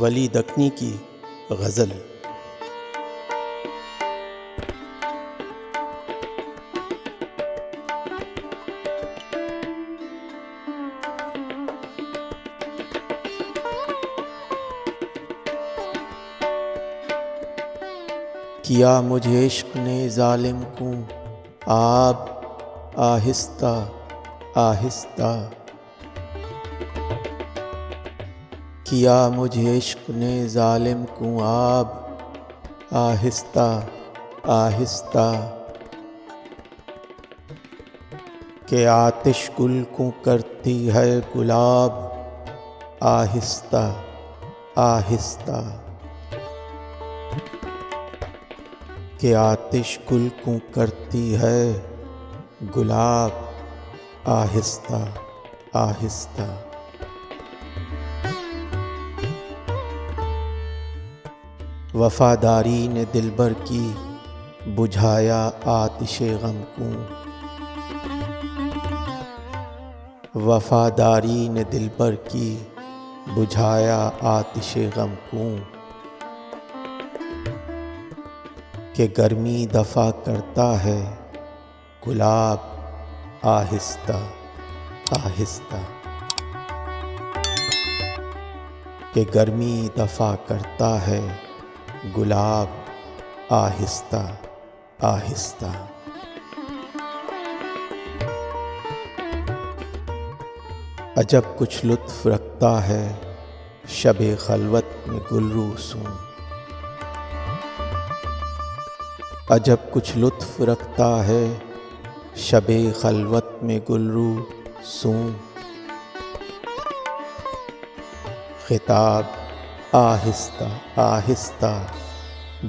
ولی دکنی کی غزل۔ کیا مجھے عشق نے ظالم کو آب آہستہ آہستہ، کیا مجھے عشق نے ظالم کو آب آہستہ آہستہ، کہ آتش گل کو کرتی ہے گلاب آہستہ آہستہ، کہ آتش گل کو کرتی ہے گلاب آہستہ آہستہ۔ وفاداری نے دلبر کی بجھایا آتش غم کو، وفاداری نے دلبر کی بجھایا آتش غم کو، کہ گرمی دفع کرتا ہے گلاب آہستہ آہستہ، کہ گرمی دفع کرتا ہے گلاب آہستہ آہستہ۔ عجب کچھ لطف رکھتا ہے شب خلوت میں گلرو سوں، عجب کچھ لطف رکھتا ہے شب خلوت میں گلرو سوں، خطاب آہستہ آہستہ،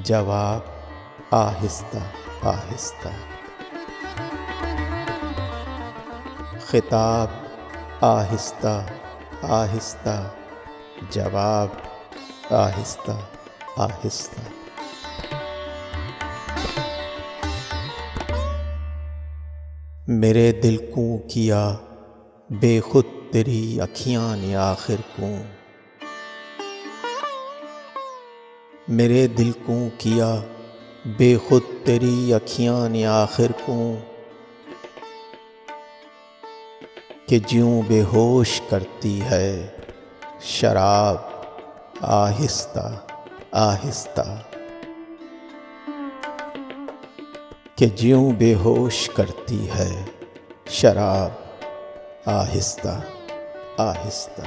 جواب آہستہ آہستہ، خطاب آہستہ آہستہ، جواب آہستہ آہستہ۔ میرے دل کو کیا بے خود تیری اکھیاں نے آخر کو، میرے دل کو کیا بے خود تیری اکھیاں نے آخر کو، کہ جیوں بے ہوش کرتی ہے شراب آہستہ آہستہ، کہ جیوں بے ہوش کرتی ہے شراب آہستہ آہستہ۔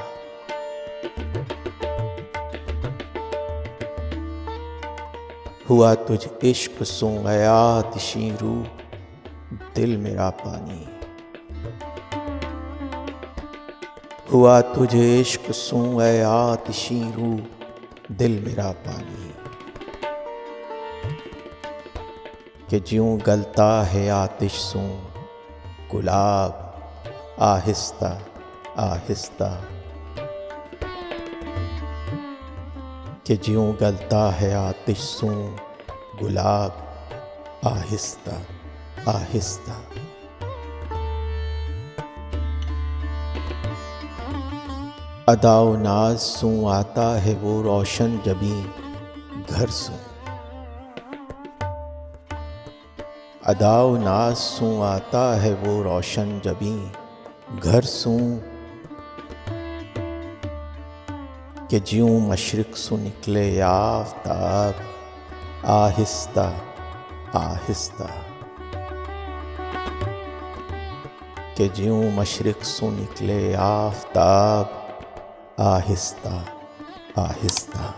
ہوا تجھ عشق سوں اے آتشیں روح دل میرا پانی، ہوا تجھ عشق سوں اے آتشیں روح دل میرا پانی، کہ جیوں گلتا ہے آتش سوں گلاب آہستہ آہستہ، کہ جیوں گلتا ہے آتش سوں گلاب آہستہ آہستہ۔ ادا و ناز سوں آتا ہے وہ روشن جبیں گھر سوں، ادا و ناز سوں آتا ہے وہ روشن جبیں گھر سوں، کہ جیوں مشرق سوں نکلے آفتاب آہستہ آہستہ، کہ جیوں مشرق سوں نکلے آفتاب آہستہ آہستہ۔